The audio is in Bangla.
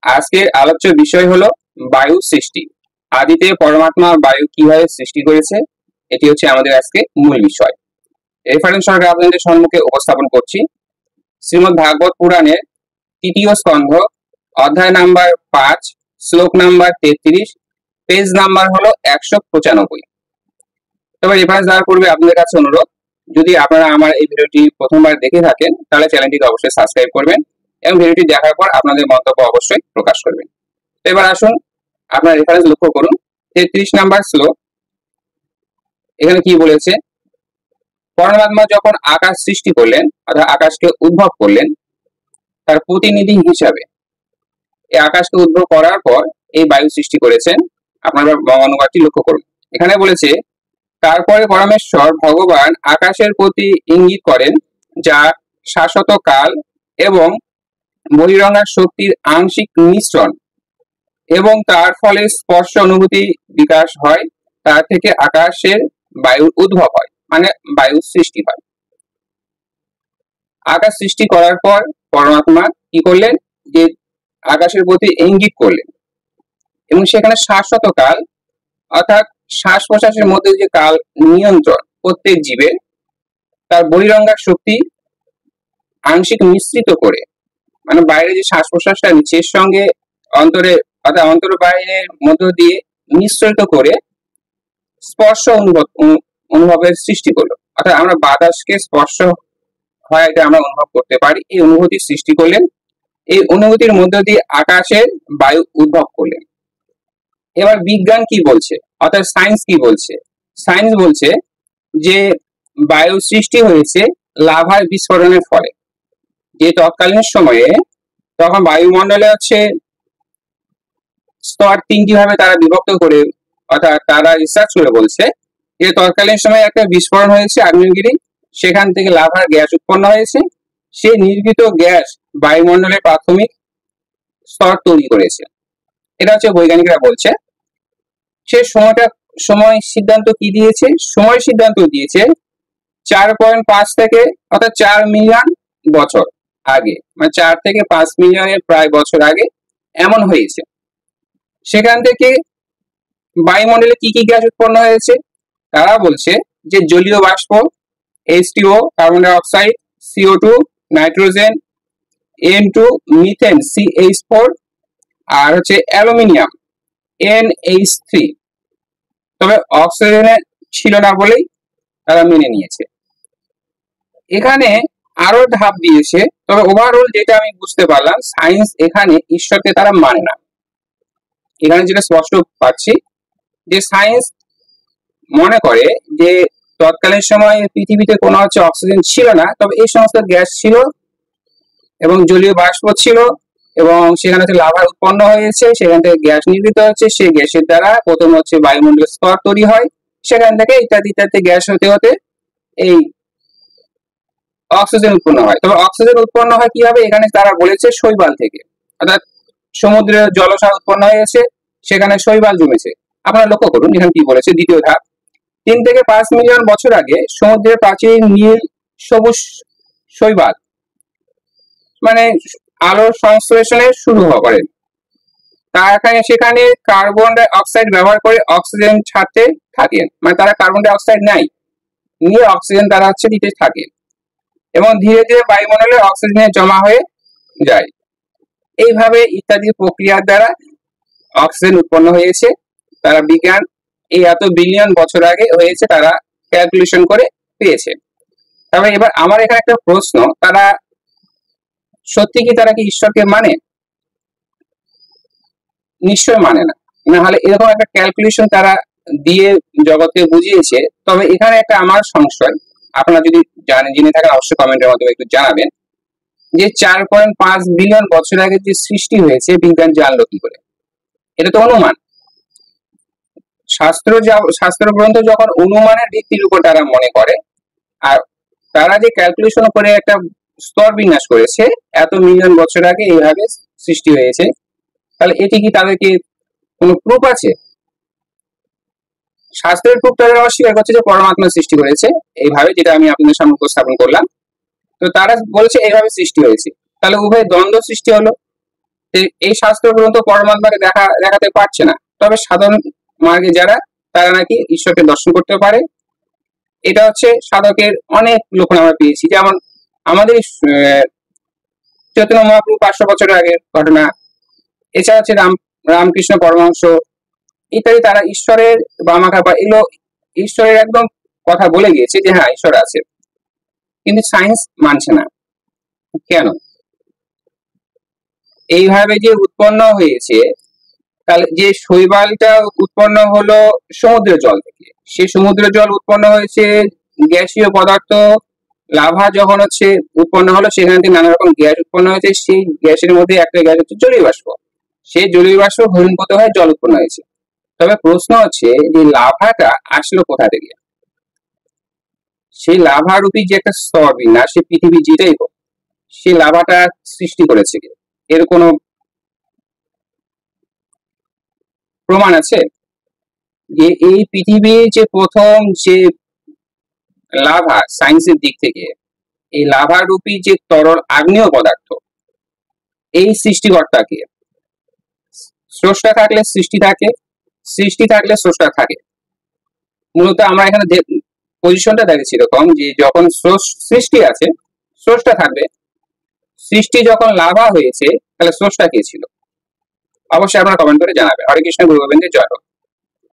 আজকের আলোচ্য বিষয় হলো বায়ু সৃষ্টি। আদিতে পরমাত্মা বায়ু কিভাবে সৃষ্টি করেছে, এটি হচ্ছে আমাদের আজকে মূল বিষয়। রেফারেন্স সহকারে আপনাদের সম্মুখে উপস্থাপন করছি শ্রীমদ্ ভাগবত পুরাণের তৃতীয় স্কন্ধ, অধ্যায় নাম্বার 5, শ্লোক নাম্বার 33, পেজ নাম্বার হলো 195। তবে রেফারেন্স দেওয়ার পূর্বে আপনাদের কাছে অনুরোধ, যদি আপনারা আমার এই ভিডিওটি প্রথমবার দেখে থাকেন তাহলে চ্যানেলটিকে অবশ্যই সাবস্ক্রাইব করবেন এবং ভিডিওটি দেখার পর আপনাদের মন্তব্য অবশ্যই প্রকাশ করবেন। তো এবার আসুন আপনার রেফারেন্স লক্ষ্য করুন। 33 নাম্বার শ্লোক, এখানে কি বলেছে? পরমাত্মা যখন আকাশ সৃষ্টি করলেন অর্থাৎ আকাশকে উদ্ভব করলেন, তার প্রতিনিধি হিসাবে এই আকাশকে উদ্ভব করার পর এই বায়ু সৃষ্টি করেছেন। আপনারা অনুবাদটি লক্ষ্য করুন। এখানে বলেছে, তারপরে পরমেশ্বর ভগবান আকাশের প্রতি ইঙ্গিত করেন, যা শাশ্বত কাল এবং বহিরঙ্গার শক্তির আংশিক মিশ্রণ, এবং তার ফলে স্পর্শ অনুভূতি বিকাশ হয়। তার থেকে আকাশের বায়ুর উদ্ভব হয়, মানে বায়ু সৃষ্টি হয়। আকাশ সৃষ্টি করার পর পরমাত্মা কি করলেন? যে আকাশের প্রতি ইঙ্গিত করলেন এবং সেখানে শাশ্বত কাল অর্থাৎ শ্বাস প্রশ্বাসের মধ্যে যে কাল নিয়ন্ত্রণ প্রত্যেক জীবের, তার বহিরঙ্গার শক্তি আংশিক মিশ্রিত করে, মানে বাইরে যে শ্বাস প্রশ্বাসটা নিচ্ছে এর সঙ্গে অন্তরে অর্থাৎ অন্তর বাইরের মধ্য দিয়ে মিশ্রিত করে স্পর্শ অনুভবের সৃষ্টি করলো। অর্থাৎ আমরা বাতাসকে স্পর্শ হয় এটা আমরা অনুভব করতে পারি, এই অনুভূতির সৃষ্টি করলেন। এই অনুভূতির মধ্য দিয়ে আকাশের বায়ু উদ্ভব করলেন। এবার বিজ্ঞান কি বলছে, অর্থাৎ সায়েন্স কি বলছে? সায়েন্স বলছে যে বায়ু সৃষ্টি হয়েছে লাভার বিস্ফোরণের ফলে। যে তৎকালীন সময়ে তখন বায়ুমণ্ডলে হচ্ছে স্তর 3টি ভাবে তারা বিভক্ত করে, অর্থাৎ তারা রিসার্চ করে বলছে যে তৎকালীন সময়ে একটা বিস্ফোরণ হয়েছে আগ্নেয়গিরি, সেখান থেকে লাভার গ্যাস উৎপন্ন হয়েছে। সেই নির্গিত গ্যাস বায়ুমণ্ডলের প্রাথমিক স্তর তৈরি করেছে। এটা হচ্ছে বৈজ্ঞানিকরা বলছে। সে সময় সিদ্ধান্ত কি দিয়েছে? সময় সিদ্ধান্ত দিয়েছে 4.5 থেকে অর্থাৎ 4 মিলিয়ন বছর আগে, মানে 4 থেকে 5 মিলিয়নের প্রায় বছর আগে এমন হয়েছে। সেখান থেকে বায়ুমণ্ডলে কি কি গ্যাস উৎপন্ন হয়েছে? তারা বলছে যে জলীয় বাষ্প, H2O কার্বন ডাই অক্সাইড, CO2 nitrogen, N2 methane CH4, আর হচ্ছে অ্যালুমিনিয়াম NH3। তবে অক্সিজেনের ছিল না বলেই তারা মেনে নিয়েছে। এখানে আরো ধাপ দিয়েছে। তবে ওভারঅল যেটা আমি বুঝতে পারলাম, সায়েন্স এখানে ঈশ্বরকে তারা মানে না। এখানে যেটা স্পষ্ট পাচ্ছি যে সায়েন্স মনে করে যে তৎকালীন সময় পৃথিবীতে কোনো হচ্ছে অক্সিজেন ছিল না, তবে এই সমস্ত গ্যাস ছিল এবং জলীয় বাষ্প ছিল এবং সেখানে হচ্ছে লাভা উৎপন্ন হয়েছে, সেখান থেকে গ্যাস নির্গত হচ্ছে, সেই গ্যাসের দ্বারা প্রথম হচ্ছে বায়ুমণ্ডলের স্তর তৈরি হয়, সেখান থেকে ইত্যাদি ইত্যাদি গ্যাস হতে হতে এই অক্সিজেন উৎপন্ন হয়। তবে অক্সিজেন উৎপন্ন হয় কিভাবে? এখানে তারা বলেছে শৈবাল থেকে, অর্থাৎ সমুদ্রের জলসার উৎপন্ন হয়েছে, সেখানে শৈবাল জমেছে। আপনারা লক্ষ্য করুন এখানে কি বলেছে। দ্বিতীয় ধাপ, 3 থেকে 5 মিলিয়ন বছর আগে সমুদ্রের প্রাচীর নীল সবুজ শৈবাল, মানে আলোর সংশ্লেষণে শুরু করেন। সেখানে কার্বন ডাই অক্সাইড ব্যবহার করে অক্সিজেন ছাড়তে থাকেন, মানে তারা কার্বন ডাই অক্সাইড নিয়ে অক্সিজেন তারা হচ্ছে দিতে থাকে এবং ধীরে ধীরে বায়ুমণ্ডলে অক্সিজেন জমা হয়ে যায়। এইভাবে ইত্যাদি প্রক্রিয়ার দ্বারা অক্সিজেন উৎপন্ন হয়েছে। তারা বিজ্ঞান এই এত বিলিয়ন বছর আগে হয়েছে, তারা ক্যালকুলেশন করে পেয়েছে। তবে এবার আমার এখানে একটা প্রশ্ন, তারা সত্যি কি তারা কি ঈশ্বরকে মানে? নিশ্চয় মানে না, না হলে এরকম একটা ক্যালকুলেশন তারা দিয়ে জগৎকে বুঝিয়েছে। তবে এখানে একটা আমার সংশয়, আপনারা যদি জেনে থাকেন অবশ্যই কমেন্টের মাধ্যমে একটু জানাবেন, যে 4.5 বিলিয়ন বছর আগে যে সৃষ্টি হয়েছে বিজ্ঞান জানলো কি করে? এটা তো অনুমান। শাস্ত্র গ্রন্থ যখন অনুমানের ভিত্তির উপর তারা মনে করে, আর তারা যে ক্যালকুলেশন করে একটা স্তর বিন্যাস করেছে এত মিলিয়ন বছর আগে এইভাবে সৃষ্টি হয়েছে, তাহলে এটি কি তাদেরকে কোনো প্রুফ আছে? শাস্ত্রের প্রুফ তারা অস্বীকার করছে যে পরমাত্মা সৃষ্টি করেছে এইভাবে, যেটা আমি আপনাদের সামনে উপস্থাপন করলাম। তো তারা বলেছে এইভাবে সৃষ্টি হয়েছে, তাহলে উভয় দ্বন্দ্ব সৃষ্টি হলো। এই শাস্ত্র গ্রন্থ পরমাত্মাকে দেখাতে পারছে না, তবে সাধারণ মার্গে যারা, তারা নাকি ঈশ্বরকে দর্শন করতে পারে। এটা হচ্ছে সাধকের অনেক লক্ষণ আমরা পেয়েছি, যেমন আমাদের চৈতন্য মহাপ্রভু 500 বছরের আগের ঘটনা। এছাড়া হচ্ছে রামকৃষ্ণ পরমহংস ইত্যাদি, তারা ঈশ্বরের বামাখা বা এগুলো ঈশ্বরের একদম কথা বলে গিয়েছে যে হ্যাঁ ঈশ্বর আছে, কিন্তু সায়েন্স মানছে না। কেন? এইভাবে যে উৎপন্ন হয়েছে, তাহলে যে শৈবালটা উৎপন্ন হলো সমুদ্রের জল থেকে, সেই সমুদ্রের জল উৎপন্ন হয়েছে গ্যাসীয় পদার্থ, লাভা যখন হচ্ছে উৎপন্ন হলো সেখান থেকে নানা রকম গ্যাস উৎপন্ন হয়েছে, সেই গ্যাসের মধ্যে একটা গ্যাস হচ্ছে জলীয় বাষ্প, সেই জলীয় বাষ্প ঘনীভূত হয়ে জল উৎপন্ন হয়েছে। তবে প্রশ্ন হচ্ছে যে লাভাটা আসলো কোথা থেকে? সেই লাভারূপী যে একটা স্তর বিন্যাস, সে পৃথিবী যেটাই হোক, সেই লাভাটা সৃষ্টি করেছে কি? এর কোনো প্রমাণ আছে যে এই পৃথিবীর যে প্রথম যে লাভা, সায়েন্সের দিক থেকে এই লাভা রূপী যে তরল আগ্নেয় পদার্থ, এই সৃষ্টিকর্তাকে, স্রষ্টা থাকলে সৃষ্টি থাকে, সৃষ্টি থাকলে স্রষ্টা থাকে। মূলত আমরা এখানে পজিশনটা দেখেছি এরকম যে যখন সৃষ্টি আছে স্রষ্টা থাকবে, সৃষ্টি যখন লাভা হয়েছে তাহলে স্রষ্টা কে ছিল? অবশ্যই আপনারা কমেন্ট করে জানাবেন। হরে কৃষ্ণ, গুরু গোবিন্দের জয় হোক।